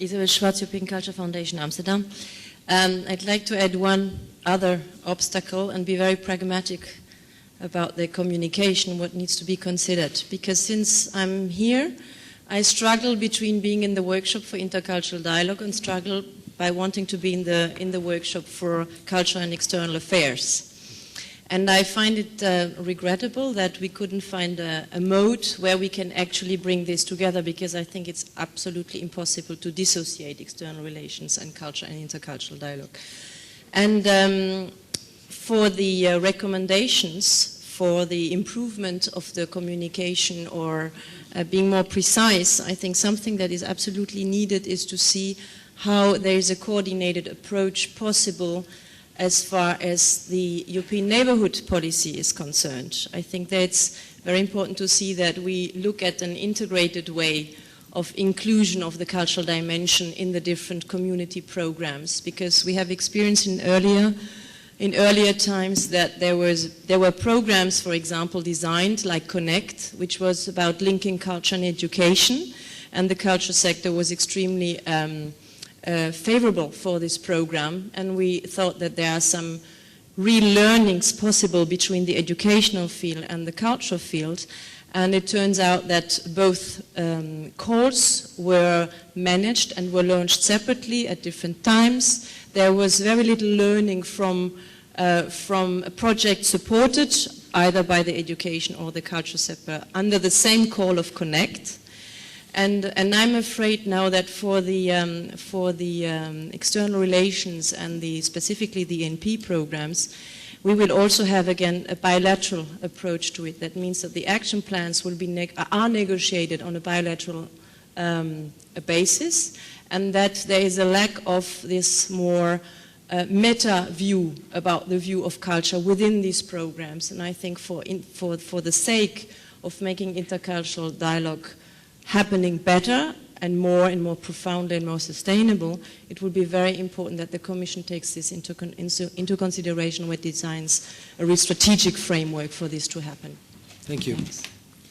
Isabel Schwarz, European Culture Foundation, Amsterdam. I'd like to add one other obstacle and be very pragmatic about the communication, what needs to be considered. Because since I'm here, I struggle between being in the workshop for intercultural dialogue and struggle by wanting to be in the workshop for culture and external affairs. And I find it regrettable that we couldn't find a mode where we can actually bring this together, because I think it's absolutely impossible to dissociate external relations and culture and intercultural dialogue. And for the recommendations for the improvement of the communication or being more precise, I think something that is absolutely needed is to see how there is a coordinated approach possible as far as the European neighborhood policy is concerned. I think that it's very important to see that we look at an integrated way of inclusion of the cultural dimension in the different community programs, because we have experienced in earlier times that there were programs, for example, designed like Connect, which was about linking culture and education, and the culture sector was extremely favorable for this program, and we thought that there are some real learnings possible between the educational field and the cultural field, and it turns out that both calls were managed and were launched separately at different times. There was very little learning from a project supported either by the education or the culture sector under the same call of Connect. And I'm afraid now that for the external relations and specifically the ENP programs, we will also have again a bilateral approach to it. That means that the action plans will be are negotiated on a bilateral basis, and that there is a lack of this more meta view about the view of culture within these programs. And I think for the sake of making intercultural dialogue happening better and more profoundly and more sustainable, it will be very important that the Commission takes this into consideration when it designs a real strategic framework for this to happen. Thank you. Thanks.